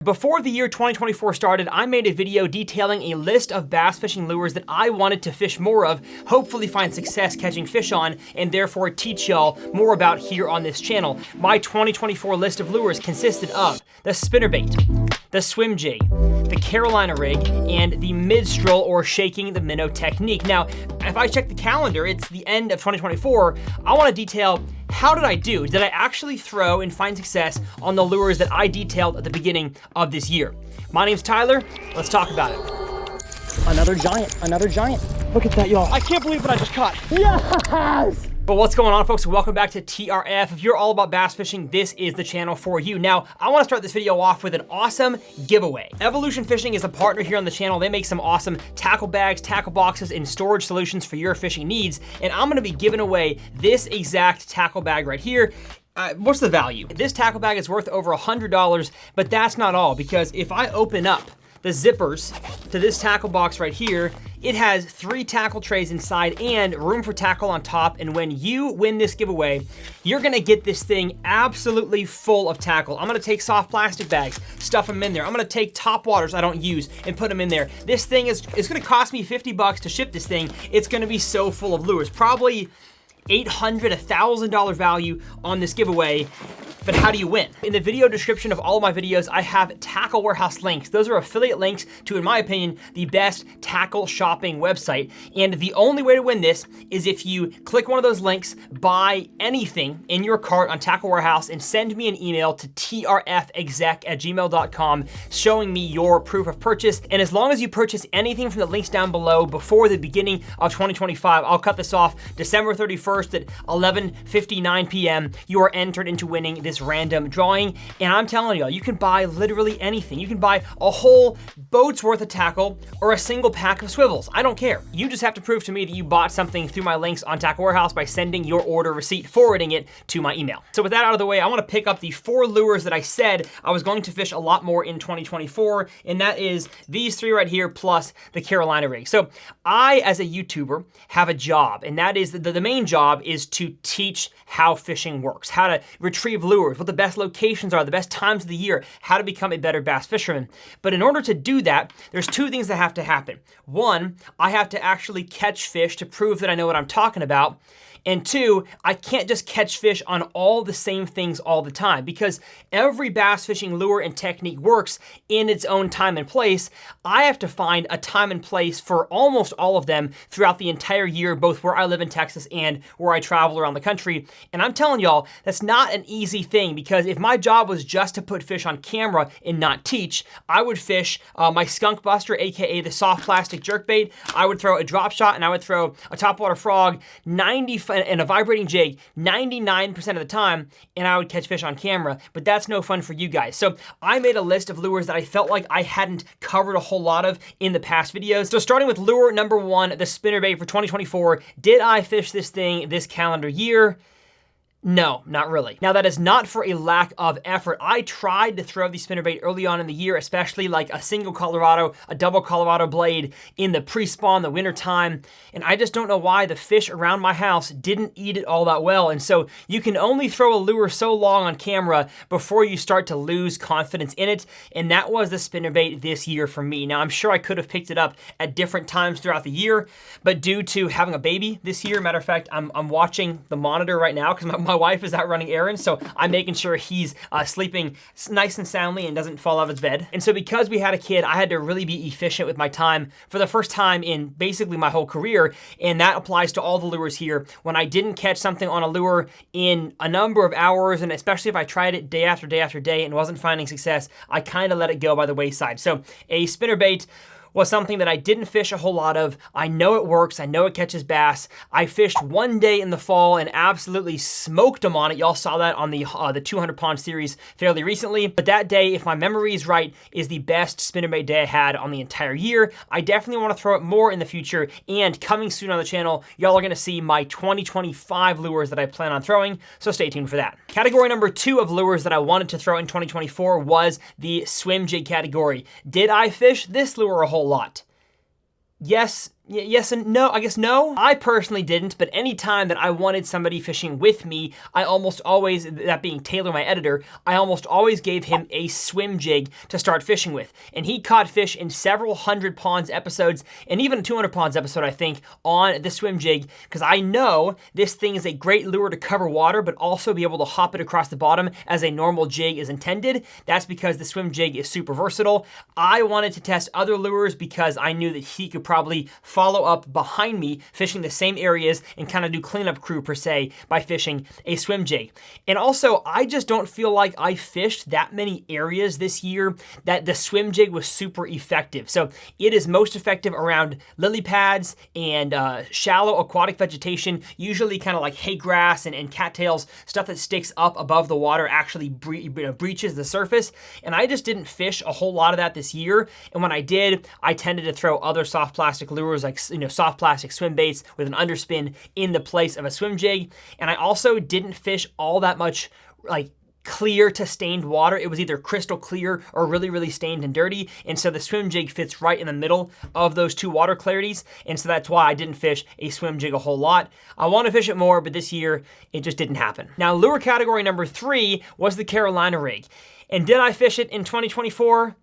Before the year 2024 started, I made a video detailing a list of bass fishing lures that I wanted to fish more of, hopefully find success catching fish on, and therefore teach y'all more about here on this channel. My 2024 list of lures consisted of the spinnerbait, the swim jig, the Carolina rig, and the mid-stroll or shaking the minnow technique. Now, if I check the calendar, it's the end of 2024. I want to detail how did I do? Did I actually throw and find success on the lures that I detailed at the beginning of this year? My name's Tyler. Let's talk about it. Another giant, another giant. Look at that, y'all. I can't believe what I just caught. Yes! But what's going on, folks? Welcome back to TRF. If you're all about bass fishing, this is the channel for you. Now, I want to start this video off with an awesome giveaway. Evolution Fishing is a partner here on the channel. They make some awesome tackle bags, tackle boxes, and storage solutions for your fishing needs. And I'm going to be giving away this exact tackle bag right here. What's the value? This tackle bag is worth over $100, but that's not all, because if I open up the zippers to this tackle box right here, it has 3 tackle trays inside and room for tackle on top. And when you win this giveaway, you're gonna get this thing absolutely full of tackle. I'm gonna take soft plastic bags, stuff them in there. I'm gonna take top waters I don't use and put them in there. This thing is gonna cost me 50 bucks to ship this thing. It's gonna be so full of lures, probably $800, $1,000 value on this giveaway. But how do you win? In the video description of all of my videos, I have Tackle Warehouse links. Those are affiliate links to, in my opinion, the best tackle shopping website. And the only way to win this is if you click one of those links, buy anything in your cart on Tackle Warehouse, and send me an email to trfexec@gmail.com showing me your proof of purchase. And as long as you purchase anything from the links down below before the beginning of 2025, I'll cut this off December 31st at 11:59 p.m., you are entered into winning this random drawing. And I'm telling y'all, you can buy literally anything. You can buy a whole boat's worth of tackle or a single pack of swivels. I don't care. You just have to prove to me that you bought something through my links on Tackle Warehouse by sending your order receipt, forwarding it to my email. So with that out of the way, I want to pick up the 4 lures that I said I was going to fish a lot more in 2024, and that is these 3 right here plus the Carolina rig. So I, as a YouTuber, have a job, and that is the main job is to teach how fishing works, how to retrieve lures, what the best locations are, the best times of the year, how to become a better bass fisherman. But in order to do that, there's 2 things that have to happen. 1, I have to actually catch fish to prove that I know what I'm talking about. And 2, I can't just catch fish on all the same things all the time, because every bass fishing lure and technique works in its own time and place. I have to find a time and place for almost all of them throughout the entire year, both where I live in Texas and where I travel around the country. And I'm telling y'all, that's not an easy thing, because if my job was just to put fish on camera and not teach, I would fish my skunk buster, AKA the soft plastic jerkbait. I would throw a drop shot and I would throw a topwater frog and a vibrating jig 99% of the time, and I would catch fish on camera, but that's no fun for you guys. So I made a list of lures that I felt like I hadn't covered a whole lot of in the past videos. So starting with lure number 1, the spinnerbait for 2024. Did I fish this thing this calendar year? No, not really. Now, that is not for a lack of effort. I tried to throw the spinnerbait early on in the year, especially like a single Colorado, a double Colorado blade in the pre-spawn, the winter time, and I just don't know why the fish around my house didn't eat it all that well. And so you can only throw a lure so long on camera before you start to lose confidence in it, and that was the spinnerbait this year for me. Now, I'm sure I could have picked it up at different times throughout the year, but due to having a baby this year, matter of fact, I'm watching the monitor right now because my wife is out running errands, so I'm making sure he's sleeping nice and soundly and doesn't fall out of his bed. And so because we had a kid, I had to really be efficient with my time for the first time in basically my whole career, and that applies to all the lures here. When I didn't catch something on a lure in a number of hours, and especially if I tried it day after day after day and wasn't finding success, I kind of let it go by the wayside. So a spinnerbait was something that I didn't fish a whole lot of. I know it works. I know it catches bass. I fished one day in the fall and absolutely smoked them on it. Y'all saw that on the 200 pond series fairly recently. But that day, if my memory is right, is the best spinnerbait day I had on the entire year. I definitely want to throw it more in the future, and coming soon on the channel, y'all are going to see my 2025 lures that I plan on throwing, so stay tuned for that. Category number 2 of lures that I wanted to throw in 2024 was the swim jig category. Did I fish this lure a whole lot? Yes, Yes and no, I guess no. I personally didn't, but any time that I wanted somebody fishing with me, I almost always, that being Taylor, my editor, I almost always gave him a swim jig to start fishing with. And he caught fish in several 100 ponds episodes, and even a 200 ponds episode, I think, on the swim jig, because I know this thing is a great lure to cover water, but also be able to hop it across the bottom as a normal jig is intended. That's because the swim jig is super versatile. I wanted to test other lures because I knew that he could probably follow up behind me fishing the same areas and kind of do cleanup crew per se by fishing a swim jig. And also, I just don't feel like I fished that many areas this year that the swim jig was super effective. So it is most effective around lily pads and shallow aquatic vegetation, usually kind of like hay grass and cattails, stuff that sticks up above the water, actually breaches the surface. And I just didn't fish a whole lot of that this year. And when I did, I tended to throw other soft plastic lures like soft plastic swim baits with an underspin in the place of a swim jig. And I also didn't fish all that much like clear to stained water. It was either crystal clear or really, really stained and dirty. And so the swim jig fits right in the middle of those two water clarities. And so that's why I didn't fish a swim jig a whole lot. I want to fish it more, but this year it just didn't happen. Now, lure category number 3 was the Carolina rig. And did I fish it in 2024?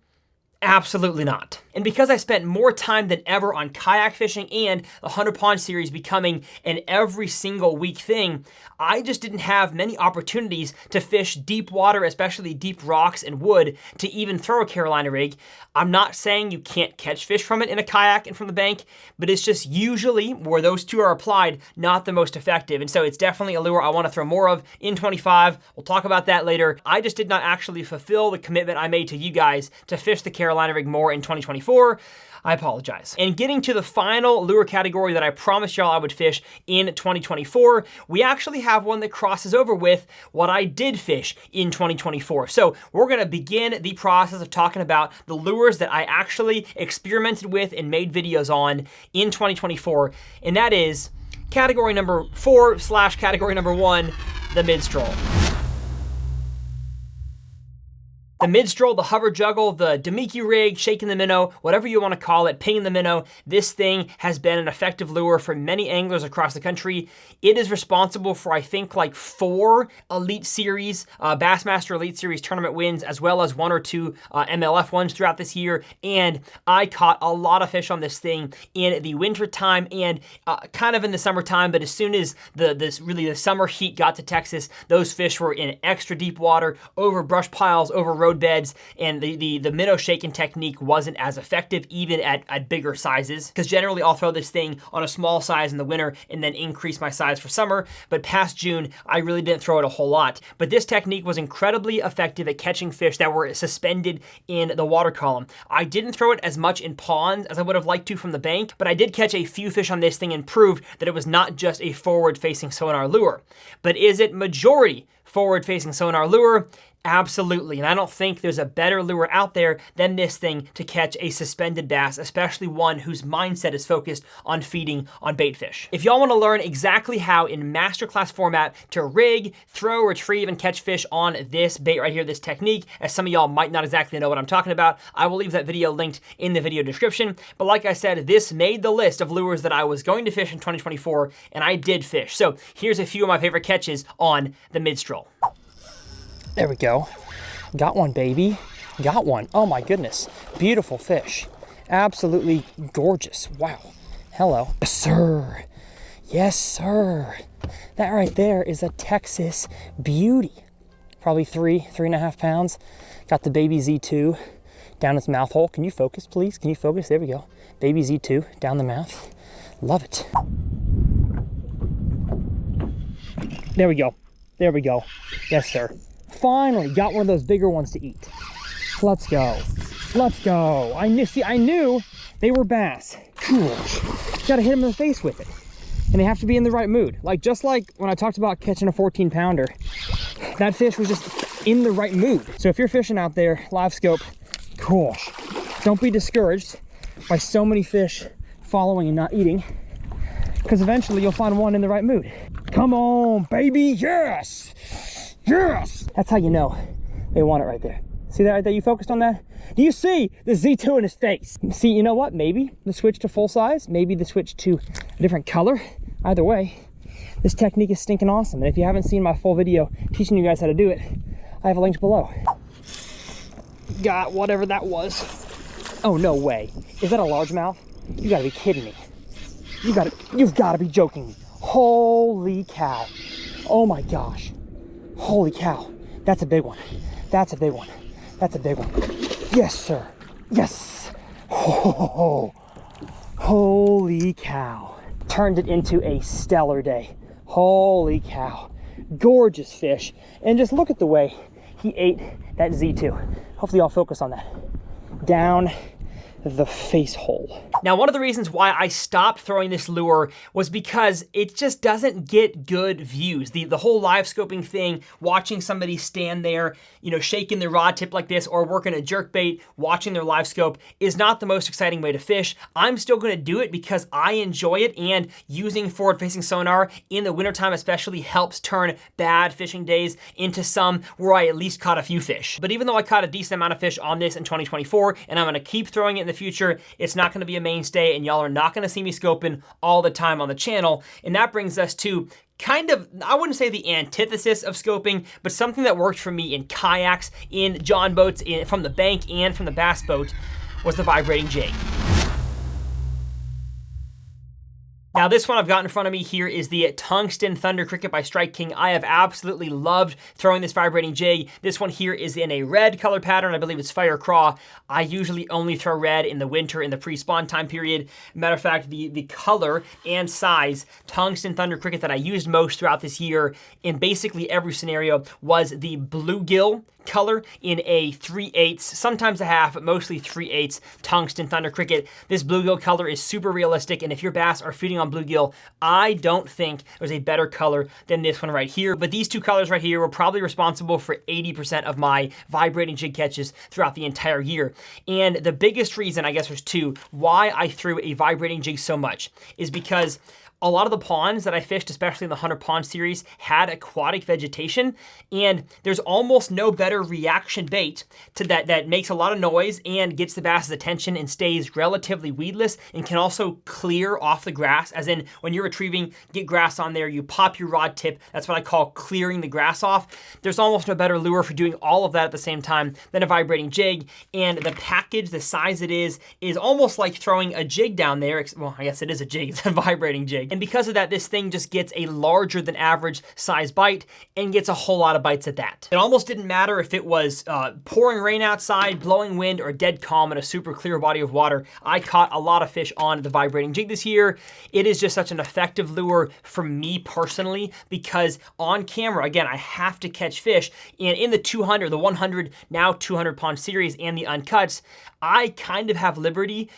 Absolutely not. And because I spent more time than ever on kayak fishing and the 100 pond series becoming an every single week thing, I just didn't have many opportunities to fish deep water, especially deep rocks and wood, to even throw a Carolina rig. I'm not saying you can't catch fish from it in a kayak and from the bank, but it's just usually where those two are applied, not the most effective. And so it's definitely a lure I want to throw more of in 25. We'll talk about that later. I just did not actually fulfill the commitment I made to you guys to fish the Carolina rig more in 2024. I apologize. And getting to the final lure category that I promised y'all I would fish in 2024, we actually have one that crosses over with what I did fish in 2024. So we're gonna begin the process of talking about the lures that I actually experimented with and made videos on in 2024, and that is category number 4 / category number 1, the mid-stroll. The mid-stroll, the hover juggle, the Demiki rig, shaking the minnow, whatever you want to call it, pinging the minnow, this thing has been an effective lure for many anglers across the country. It is responsible for, I think, like 4 Elite Series, Bassmaster Elite Series tournament wins, as well as 1 or 2 MLF ones throughout this year. And I caught a lot of fish on this thing in the winter time and kind of in the summertime, but as soon as the summer heat got to Texas, those fish were in extra deep water, over brush piles, over road beds, and the minnow shaking technique wasn't as effective even at bigger sizes, because generally I'll throw this thing on a small size in the winter and then increase my size for summer, but past June I really didn't throw it a whole lot. But this technique was incredibly effective at catching fish that were suspended in the water column. I didn't throw it as much in ponds as I would have liked to from the bank, but I did catch a few fish on this thing and proved that it was not just a forward-facing sonar lure. But is it majority forward-facing sonar lure? Absolutely, and I don't think there's a better lure out there than this thing to catch a suspended bass, especially one whose mindset is focused on feeding on bait fish. If y'all want to learn exactly how in masterclass format to rig, throw, retrieve, and catch fish on this bait right here, this technique, as some of y'all might not exactly know what I'm talking about, I will leave that video linked in the video description. But like I said, this made the list of lures that I was going to fish in 2024, and I did fish. So here's a few of my favorite catches on the mid-stroll. There we go. Got one, baby. Got one. Oh my goodness. Beautiful fish. Absolutely gorgeous. Wow. Hello. Yes, sir. Yes, sir. That right there is a Texas beauty. Probably 3.5 pounds. Got the baby Z2 down its mouth hole. Can you focus, please? Can you focus? There we go. Baby Z2 down the mouth. Love it. There we go. There we go. Yes, sir. Finally got one of those bigger ones to eat. Let's go. Let's go. I knew they were bass. Cool. Gotta hit them in the face with it. And they have to be in the right mood. Just like when I talked about catching a 14 pounder, that fish was just in the right mood. So if you're fishing out there, live scope, gosh, don't be discouraged by so many fish following and not eating, because eventually you'll find one in the right mood. Come on, baby, yes! Yes! That's how you know they want it right there. See that right there? You focused on that? Do you see the Z2 in his face? See, you know what? Maybe the switch to full size, maybe the switch to a different color. Either way, this technique is stinking awesome. And if you haven't seen my full video teaching you guys how to do it, I have a link below. Got whatever that was. Oh, no way. Is that a largemouth? You gotta be kidding me. You've gotta be joking me. Holy cow. Oh my gosh. Holy cow. That's a big one. That's a big one. That's a big one. Yes, sir. Yes. Oh, holy cow. Turned it into a stellar day. Holy cow. Gorgeous fish. And just look at the way he ate that Z2. Hopefully I'll focus on that. Down the face hole. Now, one of the reasons why I stopped throwing this lure was because it just doesn't get good views. The whole live scoping thing, watching somebody stand there, you know, shaking their rod tip like this or working a jerkbait, watching their live scope is not the most exciting way to fish. I'm still gonna do it because I enjoy it, and using forward-facing sonar in the wintertime especially helps turn bad fishing days into some where I at least caught a few fish. But even though I caught a decent amount of fish on this in 2024, and I'm gonna keep throwing it in the future, it's not gonna be a mainstay, and y'all are not gonna see me scoping all the time on the channel. And that brings us to kind of, I wouldn't say the antithesis of scoping, but something that worked for me in kayaks, in john boats, from the bank and from the bass boat, was the vibrating jig. Now, this one I've got in front of me here is the Tungsten Thunder Cricket by Strike King. I have absolutely loved throwing this vibrating jig. This one here is in a red color pattern. I believe it's Fire Craw. I usually only throw red in the winter in the pre-spawn time period. Matter of fact, the color and size Tungsten Thunder Cricket that I used most throughout this year in basically every scenario was the bluegill color in a 3/8, sometimes a half, but mostly 3/8 Tungsten Thunder Cricket. This bluegill color is super realistic, and if your bass are feeding on bluegill, I don't think there's a better color than this one right here. But these two colors right here were probably responsible for 80% of my vibrating jig catches throughout the entire year. And the biggest reason, I guess there's two, why I threw a vibrating jig so much is because a lot of the ponds that I fished, especially in the 100 Pond series, had aquatic vegetation, and there's almost no better reaction bait to that makes a lot of noise and gets the bass's attention and stays relatively weedless and can also clear off the grass, as in when you're retrieving, get grass on there, you pop your rod tip. That's what I call clearing the grass off. There's almost no better lure for doing all of that at the same time than a vibrating jig, and the package, the size it is almost like throwing a jig down there. Well, I guess it is a jig, it's a vibrating jig. And because of that, this thing just gets a larger than average size bite and gets a whole lot of bites at that. It almost didn't matter if it was pouring rain outside, blowing wind, or dead calm in a super clear body of water. I caught a lot of fish on the vibrating jig this year. It is just such an effective lure for me personally, because on camera, again, I have to catch fish. And in the 200, the 100, now 200 Pond series and the uncuts, I kind of have liberty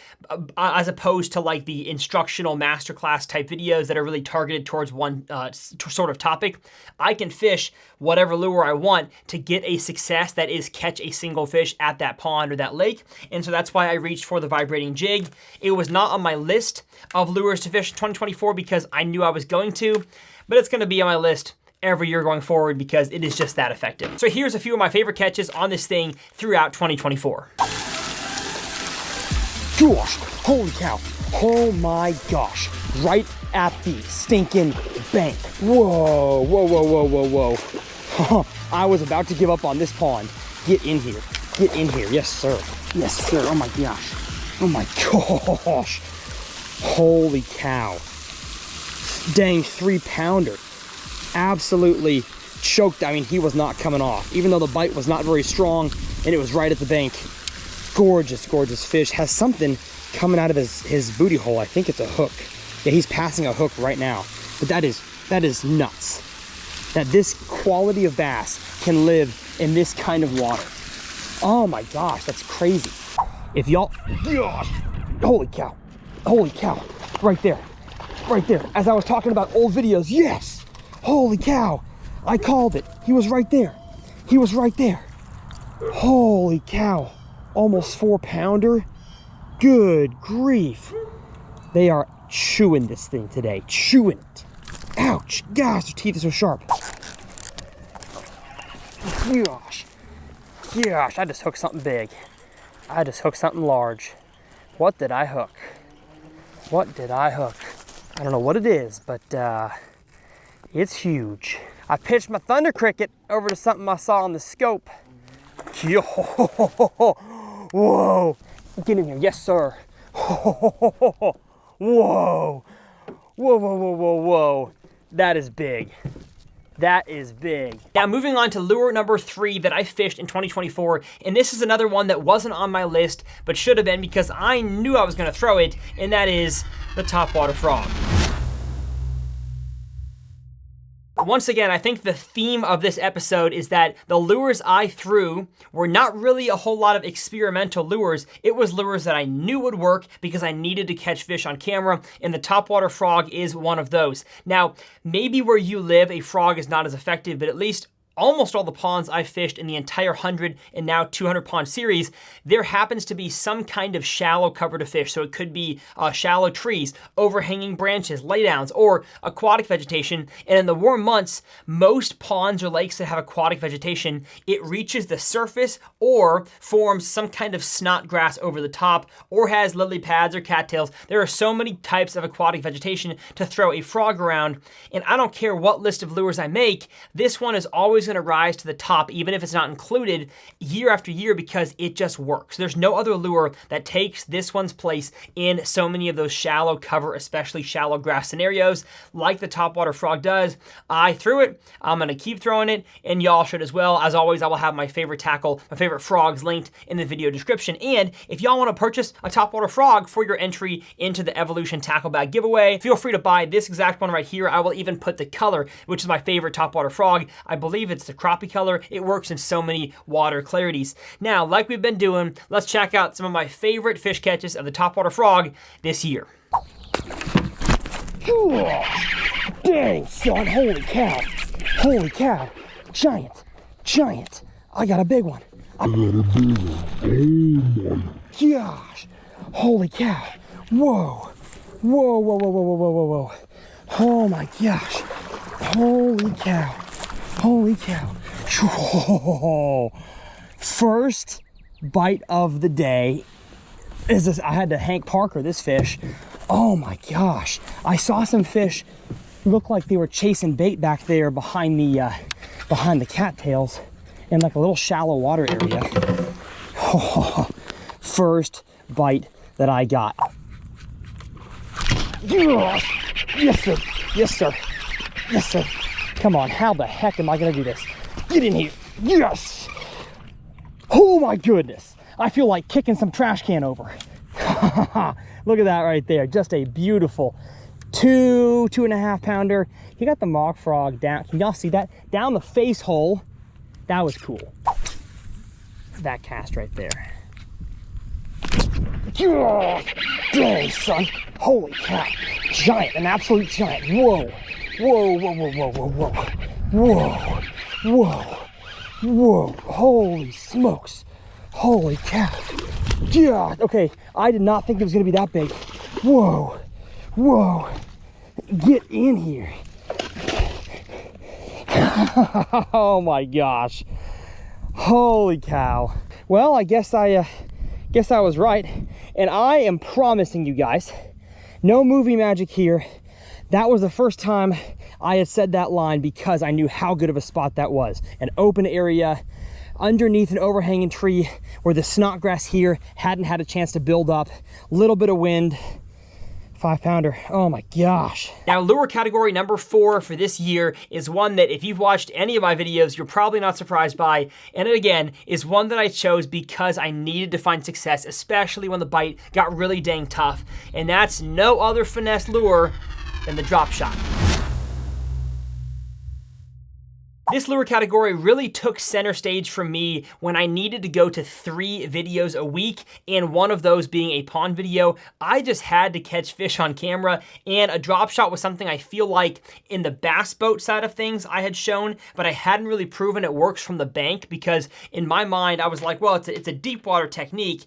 as opposed to like the instructional masterclass type videos that are really targeted towards one sort of topic. I can fish whatever lure I want to get a success that is catch a single fish at that pond or that lake. And so that's why I reached for the vibrating jig. It was not on my list of lures to fish in 2024 because I knew I was going to, but it's going to be on my list every year going forward because it is just that effective. So here's a few of my favorite catches on this thing throughout 2024. Gosh, holy cow, oh my gosh, right at the stinking bank. Whoa, whoa, whoa, whoa, whoa, whoa. I was about to give up on this pond. Get in here, yes sir, oh my gosh, oh my gosh. Holy cow, dang 3-pounder, absolutely choked. I mean, he was not coming off, even though the bite was not very strong and it was right at the bank. Gorgeous, gorgeous fish. Has something coming out of his booty hole. I think it's a hook. Yeah, he's passing a hook right now. But that is nuts. That this quality of bass can live in this kind of water. Oh my gosh, that's crazy. If y'all, gosh, holy cow, right there. As I was talking about old videos, yes, holy cow, I called it. He was right there. Holy cow. Almost 4-pounder. Good grief. They are chewing this thing today. Chewing it. Ouch. Gosh, their teeth are so sharp. Gosh. Gosh, I just hooked something big. I just hooked something large. What did I hook? What did I hook? I don't know what it is, but it's huge. I pitched my thunder cricket over to something I saw on the scope. Whoa! Get in here, yes sir. Whoa! Whoa, whoa, whoa, whoa, whoa. That is big. That is big. Now moving on to lure number 3 that I fished in 2024, and this is another one that wasn't on my list, but should have been because I knew I was gonna throw it, and that is the topwater frog. Once again, I think the theme of this episode is that the lures I threw were not really a whole lot of experimental lures. It was lures that I knew would work because I needed to catch fish on camera, and the topwater frog is one of those. Now, maybe where you live, a frog is not as effective, but at least almost all the ponds I fished in the entire 100 and now 200 pond series, there happens to be some kind of shallow cover to fish. So it could be shallow trees, overhanging branches, laydowns, or aquatic vegetation. And in the warm months, most ponds or lakes that have aquatic vegetation, it reaches the surface or forms some kind of snot grass over the top or has lily pads or cattails. There are so many types of aquatic vegetation to throw a frog around. And I don't care what list of lures I make, this one is always going to rise to the top, even if it's not included year after year, because it just works. There's no other lure that takes this one's place in so many of those shallow cover, especially shallow grass scenarios like the topwater frog does. I threw it, I'm going to keep throwing it, and y'all should as well. As always, I will have my favorite tackle, my favorite frogs linked in the video description. And if y'all want to purchase a topwater frog for your entry into the Evolution Tackle Bag giveaway, feel free to buy this exact one right here. I will even put the color, which is my favorite topwater frog. I believe it's the crappie color. It works in so many water clarities. Now, like we've been doing, let's check out some of my favorite fish catches of the topwater frog this year. Dang, son, holy cow. Holy cow. Giant, giant. I got a big one. Oh my gosh. Holy cow. Whoa. Whoa, whoa, whoa, whoa, whoa, whoa, whoa. Oh my gosh. Holy cow. Holy cow. First bite of the day is this. I had to Hank Parker this fish. Oh my gosh. I saw some fish look like they were chasing bait back there behind the cattails in like a little shallow water area. First bite that I got. Yes, sir. Yes, sir. Yes, sir. Come on, how the heck am I gonna do this? Get in here. Yes. Oh my goodness. I feel like kicking some trash can over. Look at that right there. Just a beautiful 2.5 pounder. He got the Mach frog down. Can y'all see that? Down the face hole. That was cool. That cast right there. Dang, son. Holy cow. Giant, an absolute giant. Whoa. Whoa, whoa, whoa, whoa, whoa, whoa. Whoa. Whoa. Whoa. Holy smokes. Holy cow. God. Okay, I did not think it was going to be that big. Whoa. Whoa. Get in here. Oh my gosh. Holy cow. Well, I guess I was right. And I am promising you guys, no movie magic here. That was the first time I had said that line because I knew how good of a spot that was. An open area underneath an overhanging tree where the snot grass here hadn't had a chance to build up. Little bit of wind. 5 pounder. Oh my gosh. Now, lure category number 4 for this year is one that if you've watched any of my videos, you're probably not surprised by. And it again is one that I chose because I needed to find success, especially when the bite got really dang tough. And that's no other finesse lure than the drop shot. This lure category really took center stage for me when I needed to go to 3 videos a week, and one of those being a pond video. I just had to catch fish on camera, and a drop shot was something I feel like in the bass boat side of things I had shown, but I hadn't really proven it works from the bank because in my mind I was like, well, it's a deep water technique.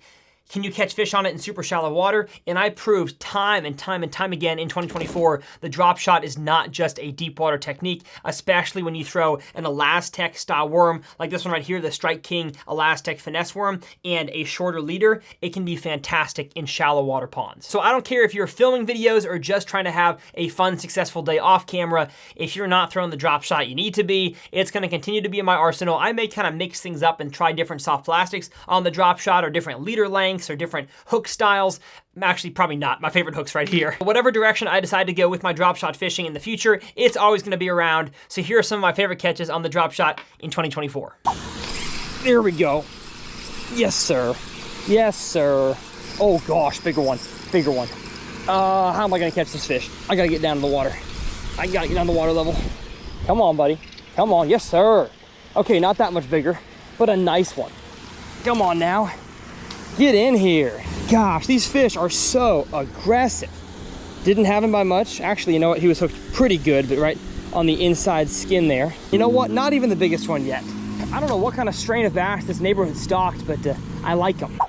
Can you catch fish on it in super shallow water? And I proved time and time and time again in 2024, the drop shot is not just a deep water technique, especially when you throw an Elastec style worm, like this one right here, the Strike King Elastec finesse worm, and a shorter leader. It can be fantastic in shallow water ponds. So I don't care if you're filming videos or just trying to have a fun, successful day off camera. If you're not throwing the drop shot you need to be, it's gonna continue to be in my arsenal. I may kind of mix things up and try different soft plastics on the drop shot or different leader lengths or different hook styles. Actually, probably not. My favorite hook's right here. Whatever direction I decide to go with my drop shot fishing in the future, it's always gonna be around. So here are some of my favorite catches on the drop shot in 2024. There we go. Yes, sir. Yes, sir. Oh gosh, bigger one, bigger one. How am I gonna catch this fish? I gotta get down to the water. I gotta get down to the water level. Come on, buddy. Come on, yes, sir. Okay, not that much bigger, but a nice one. Come on now. Get in here. Gosh, these fish are so aggressive. Didn't have him by much. Actually, you know what? He was hooked pretty good, but right on the inside skin there. You know what? Not even the biggest one yet. I don't know what kind of strain of bass this neighborhood stocked, but I like them.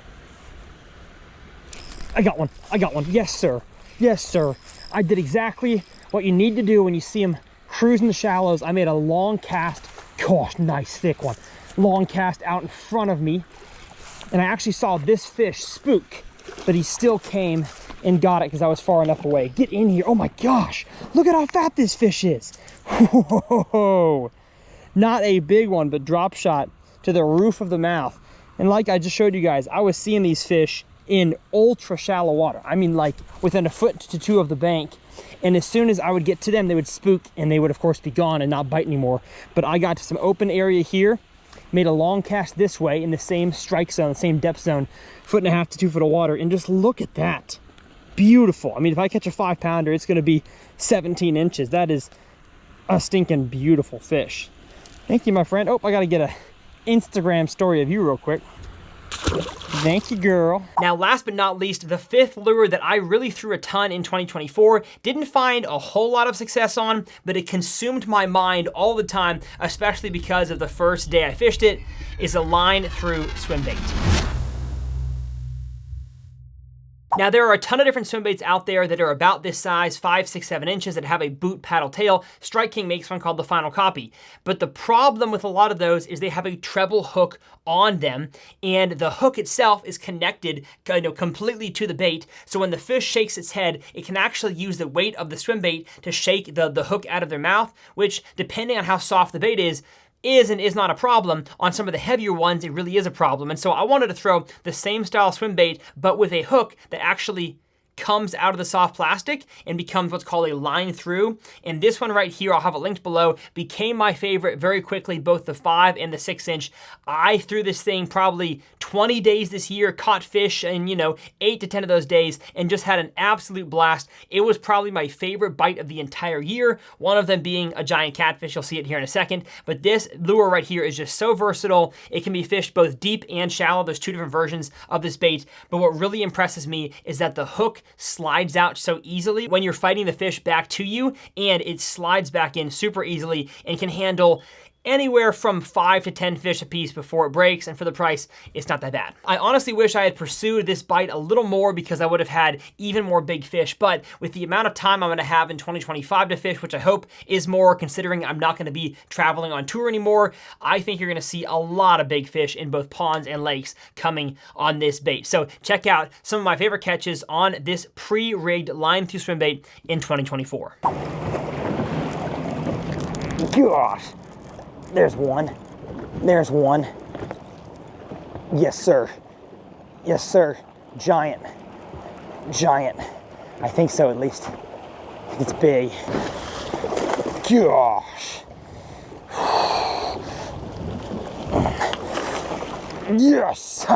I got one. I got one. Yes, sir. Yes, sir. I did exactly what you need to do when you see them cruising the shallows. I made a long cast. Gosh, nice thick one. Long cast out in front of me. And I actually saw this fish spook, but he still came and got it because I was far enough away. Get in here. Oh my gosh. Look at how fat this fish is. Whoa. Not a big one, but drop shot to the roof of the mouth. And like I just showed you guys, I was seeing these fish in ultra shallow water. I mean, like within a foot to two of the bank. And as soon as I would get to them, they would spook and they would of course be gone and not bite anymore. But I got to some open area here, made a long cast this way in the same strike zone, the same depth zone, 1.5 to 2 foot of water. And just look at that. Beautiful. I mean, if I catch a 5-pounder, it's going to be 17 inches. That is a stinking beautiful fish. Thank you, my friend. Oh, I got to get a Instagram story of you real quick. Thank you, girl. Now, last but not least, the fifth lure that I really threw a ton in 2024, didn't find a whole lot of success on, but it consumed my mind all the time, especially because of the first day I fished it, is a line through swim bait. Now, there are a ton of different swim baits out there that are about this size, 5, 6, 7 inches, that have a boot paddle tail. Strike King makes one called the Final Copy. But the problem with a lot of those is they have a treble hook on them, and the hook itself is connected completely to the bait. So when the fish shakes its head, it can actually use the weight of the swim bait to shake the hook out of their mouth, which, depending on how soft the bait is and is not a problem. On some of the heavier ones, it really is a problem. And so I wanted to throw the same style swim bait, but with a hook that actually comes out of the soft plastic and becomes what's called a line through. And this one right here, I'll have it linked below, became my favorite very quickly, both the 5 and the 6 inch. I threw this thing probably 20 days this year, caught fish in, 8 to 10 of those days, and just had an absolute blast. It was probably my favorite bite of the entire year, one of them being a giant catfish. You'll see it here in a second. But this lure right here is just so versatile. It can be fished both deep and shallow. There's 2 different versions of this bait. But what really impresses me is that the hook slides out so easily when you're fighting the fish back to you, and it slides back in super easily and can handle anywhere from 5 to 10 fish a piece before it breaks, and for the price, it's not that bad. I honestly wish I had pursued this bite a little more because I would have had even more big fish, but with the amount of time I'm gonna have in 2025 to fish, which I hope is more considering I'm not gonna be traveling on tour anymore, I think you're gonna see a lot of big fish in both ponds and lakes coming on this bait. So check out some of my favorite catches on this pre-rigged line through swim bait in 2024. Gosh. There's one. There's one. Yes, sir. Yes, sir. Giant. Giant. I think so, at least. I think it's big. Gosh. Yes.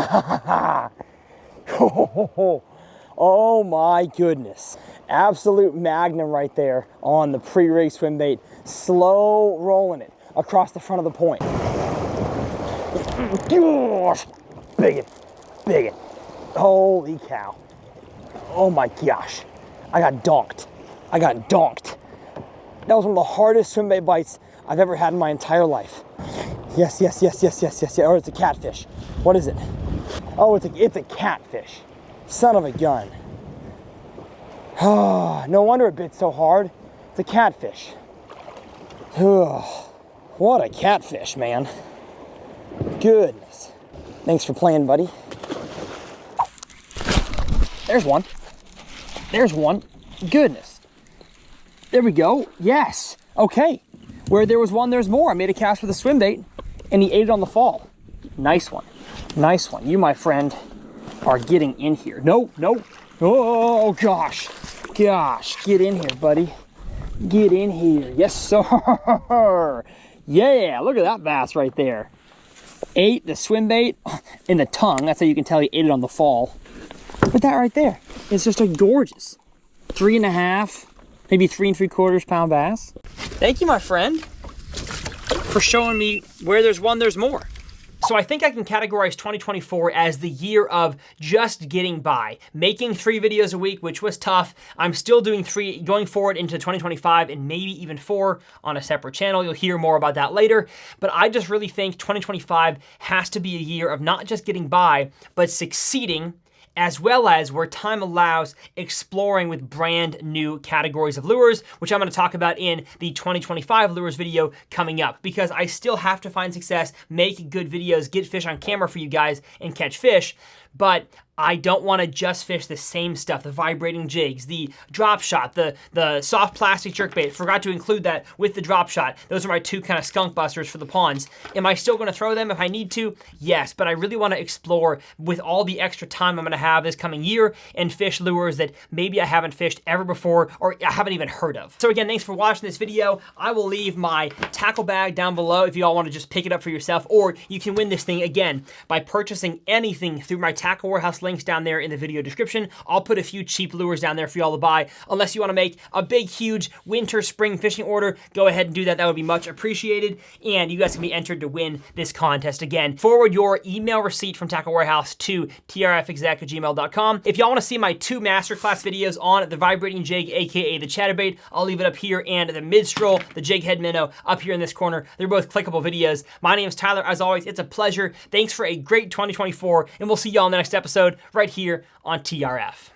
Oh my goodness. Absolute magnum right there on the pre-rig swim bait. Slow rolling it across the front of the point. Gosh, biggin, biggin. Holy cow. Oh my gosh. I got donked. I got donked. That was one of the hardest swim bait bites I've ever had in my entire life. Yes, yes, yes, yes, yes, yes, yes. Or it's a catfish. What is it? Oh, it's a catfish. Son of a gun. Oh, no wonder it bit so hard. It's a catfish. Oh, what a catfish, man. Goodness. Thanks for playing, buddy. There's one. There's one. Goodness. There we go. Yes. Okay. Where there was one, there's more. I made a cast with a swim bait, and he ate it on the fall. Nice one. Nice one. You, my friend, are getting in here. No, no. Oh, gosh. Gosh. Get in here, buddy. Get in here. Yes, sir. Yeah, look at that bass right there. Ate the swim bait in the tongue. That's how you can tell he ate it on the fall. Look at that right there. It's just a gorgeous 3.5, maybe 3 3/4 pound bass. Thank you, my friend, for showing me where there's one, there's more. So I think I can categorize 2024 as the year of just getting by, making 3 videos a week, which was tough. I'm still doing 3 going forward into 2025 and maybe even 4 on a separate channel. You'll hear more about that later. But I just really think 2025 has to be a year of not just getting by, but succeeding, as well as, where time allows, exploring with brand new categories of lures, which I'm gonna talk about in the 2025 lures video coming up, because I still have to find success, make good videos, get fish on camera for you guys, and catch fish. But I don't want to just fish the same stuff, the vibrating jigs, the drop shot, the soft plastic jerkbait. Forgot to include that with the drop shot. Those are my 2 kind of skunk busters for the ponds. Am I still going to throw them if I need to? Yes, but I really want to explore with all the extra time I'm going to have this coming year and fish lures that maybe I haven't fished ever before or I haven't even heard of. So again, thanks for watching this video. I will leave my tackle bag down below if you all want to just pick it up for yourself, or you can win this thing again by purchasing anything through my Tackle Warehouse links down there in the video description. I'll put a few cheap lures down there for y'all to buy. Unless you want to make a big, huge winter, spring fishing order, go ahead and do that. That would be much appreciated. And you guys can be entered to win this contest again. Forward your email receipt from Tackle Warehouse to trfexec@gmail.com. If y'all want to see my 2 masterclass videos on the vibrating jig, aka the chatterbait, I'll leave it up here, and the mid-stroll, the jig head minnow, up here in this corner. They're both clickable videos. My name is Tyler. As always, it's a pleasure. Thanks for a great 2024, and we'll see y'all in the next episode right here on TRF.